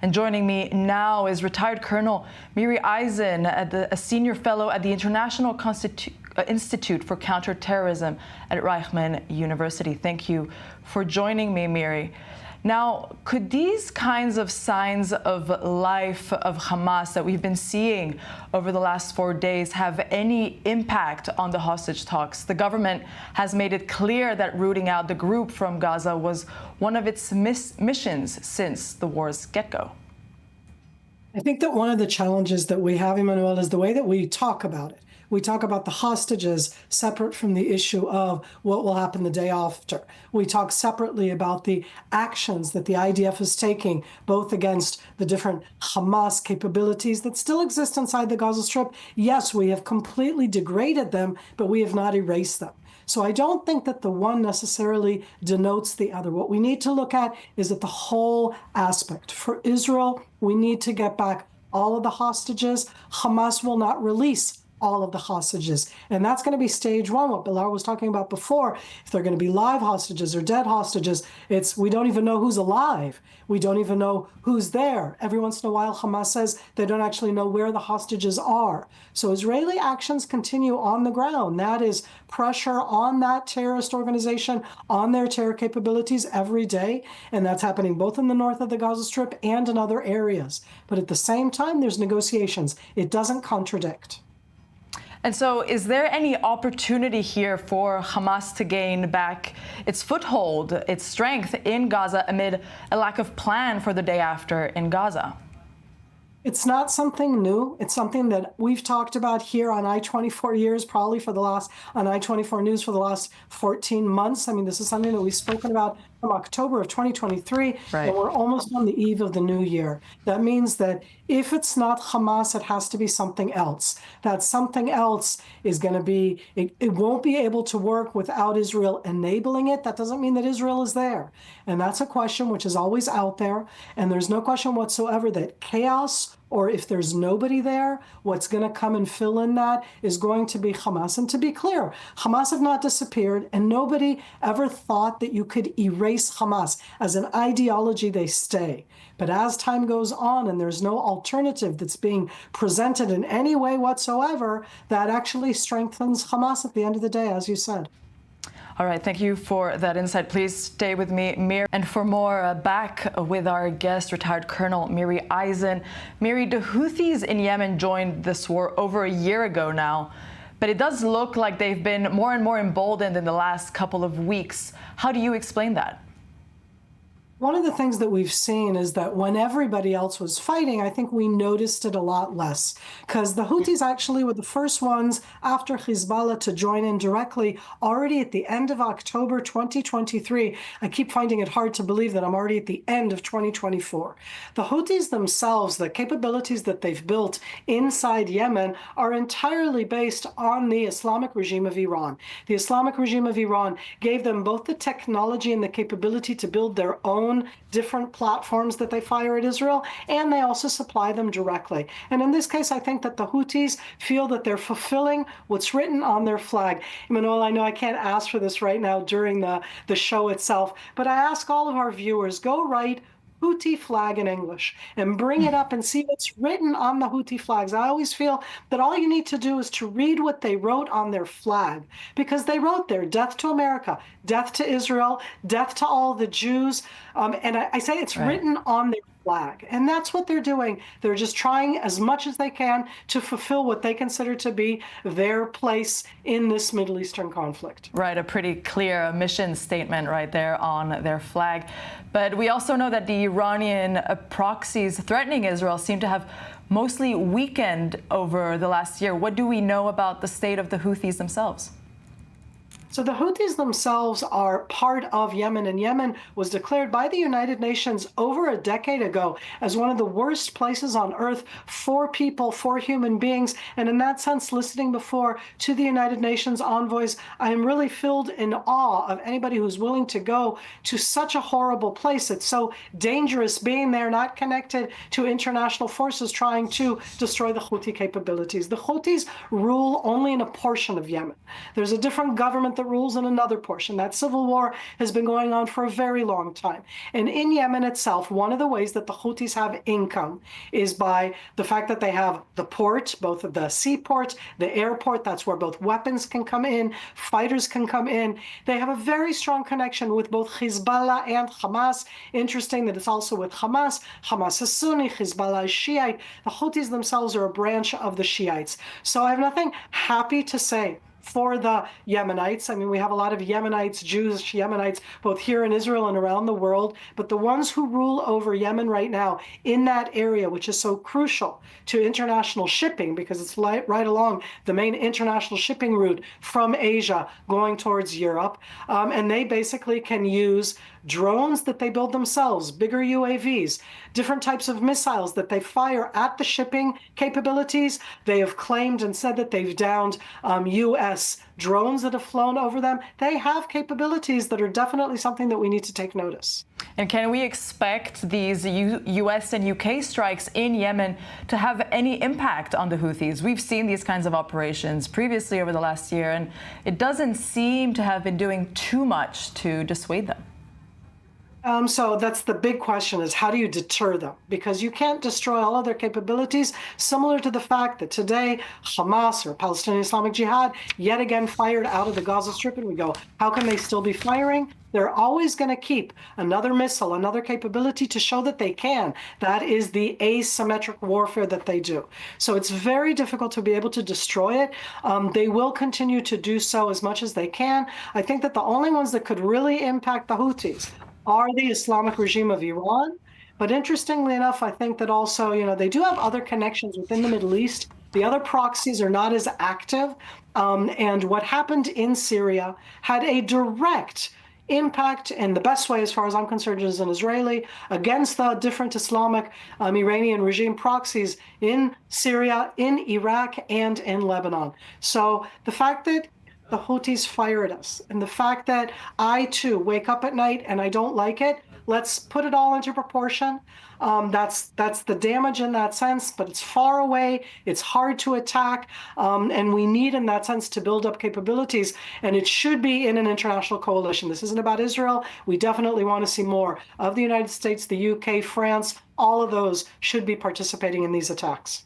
And joining me now is retired Colonel Miri, a senior fellow at the International Institute for Counterterrorism at Reichman University. Thank you for joining me, Miri. Now, could these kinds of signs of life of Hamas that we've been seeing over the last 4 days have any impact on the hostage talks? The government has made it clear that rooting out the group from Gaza was one of its missions since the war's get-go. I think that one of the challenges that we have, Emmanuel, is the way that we talk about it. We talk about the hostages separate from the issue of what will happen the day after. We talk separately about the actions that the IDF is taking, both against the different Hamas capabilities that still exist inside the Gaza Strip. Yes, we have completely degraded them, but we have not erased them. So I don't think that the one necessarily denotes the other. What we need to look at is at the whole aspect. For Israel, we need to get back all of the hostages. Hamas will not release all of the hostages. And that's going to be stage one, what Bilal was talking about before. If they're going to be live hostages or dead hostages, we don't even know who's alive. We don't even know who's there. Every once in a while, Hamas says they don't actually know where the hostages are. So Israeli actions continue on the ground. That is pressure on that terrorist organization, on their terror capabilities every day. And that's happening both in the north of the Gaza Strip and in other areas. But at the same time, there's negotiations. It doesn't contradict. And so is there any opportunity here for Hamas to gain back its foothold, its strength in Gaza amid a lack of plan for the day after in Gaza? It's not something new. It's something that we've talked about here on i24 probably on i24NEWS for the last 14 months. I mean, this is something that we've spoken about from October of 2023, right. And we're almost on the eve of the new year. That means that if it's not Hamas, it has to be something else. That something else is going to be, it won't be able to work without Israel enabling it. That doesn't mean that Israel is there. And that's a question which is always out there. And there's no question whatsoever that chaos, or if there's nobody there, what's going to come and fill in that is going to be Hamas. And to be clear, Hamas have not disappeared, and nobody ever thought that you could erase Hamas. As an ideology, they stay. But as time goes on and there's no alternative that's being presented in any way whatsoever, that actually strengthens Hamas at the end of the day, as you said. All right, thank you for that insight. Please stay with me, Miri. And for more, back with our guest, retired Colonel Miri. Miri, the Houthis in Yemen joined this war over a year ago now, but it does look like they've been more and more emboldened in the last couple of weeks. How do you explain that? One of the things that we've seen is that when everybody else was fighting, I think we noticed it a lot less, because the Houthis actually were the first ones after Hezbollah to join in directly already at the end of October 2023. I keep finding it hard to believe that I'm already at the end of 2024. The Houthis themselves, the capabilities that they've built inside Yemen are entirely based on the Islamic regime of Iran. The Islamic regime of Iran gave them both the technology and the capability to build their own different platforms that they fire at Israel, and they also supply them directly. And in this case, I think that the Houthis feel that they're fulfilling what's written on their flag. Emmanuel, I know I can't ask for this right now during the show itself, but I ask all of our viewers, go write Houthi flag in English and bring it up and see what's written on the Houthi flags. I always feel that all you need to do is to read what they wrote on their flag, because they wrote there, death to America, death to Israel, death to all the Jews. And I say it's right. Written on their flag. And that's what they're doing. They're just trying as much as they can to fulfill what they consider to be their place in this Middle Eastern conflict. Right, a pretty clear mission statement right there on their flag. But we also know that the Iranian proxies threatening Israel seem to have mostly weakened over the last year. What do we know about the state of the Houthis themselves? So the Houthis themselves are part of Yemen, and Yemen was declared by the United Nations over a decade ago as one of the worst places on earth for people, for human beings. And in that sense, listening before to the United Nations envoys, I am really filled in awe of anybody who's willing to go to such a horrible place. It's so dangerous being there, not connected to international forces trying to destroy the Houthi capabilities. The Houthis rule only in a portion of Yemen. There's a different government that rules in another portion. That civil war has been going on for a very long time. And in Yemen itself, one of the ways that the Houthis have income is by the fact that they have the port, both of the seaport, the airport, that's where both weapons can come in, fighters can come in. They have a very strong connection with both Hezbollah and Hamas. Interesting that it's also with Hamas. Hamas is Sunni, Hezbollah is Shiite. The Houthis themselves are a branch of the Shiites. So I have nothing happy to say for the Yemenites. I mean, we have a lot of Yemenites, Jewish Yemenites, both here in Israel and around the world. But the ones who rule over Yemen right now in that area, which is so crucial to international shipping, because it's right along the main international shipping route from Asia going towards Europe. And they basically can use drones that they build themselves, bigger UAVs, different types of missiles that they fire at the shipping capabilities. They have claimed and said that they've downed U.S. drones that have flown over them. They have capabilities that are definitely something that we need to take notice. And can we expect these U.S. and U.K. strikes in Yemen to have any impact on the Houthis? We've seen these kinds of operations previously over the last year, and it doesn't seem to have been doing too much to dissuade them. So that's the big question, is how do you deter them? Because you can't destroy all of their capabilities, similar to the fact that today Hamas, or Palestinian Islamic Jihad, yet again fired out of the Gaza Strip, and we go, how can they still be firing? They're always going to keep another missile, another capability to show that they can. That is the asymmetric warfare that they do. So it's very difficult to be able to destroy it. They will continue to do so as much as they can. I think that the only ones that could really impact the Houthis are the Islamic regime of Iran. But interestingly enough, I think that also, they do have other connections within the Middle East. The other proxies are not as active. And what happened in Syria had a direct impact, in the best way, as far as I'm concerned, as an Israeli, against the different Islamic Iranian regime proxies in Syria, in Iraq, and in Lebanon. So the fact that the Houthis fire at us, and the fact that I too wake up at night and I don't like it, let's put it all into proportion. That's the damage in that sense, but it's far away, it's hard to attack, and we need in that sense to build up capabilities, and it should be in an international coalition. This isn't about Israel. We definitely want to see more of the United States, the UK, France. All of those should be participating in these attacks.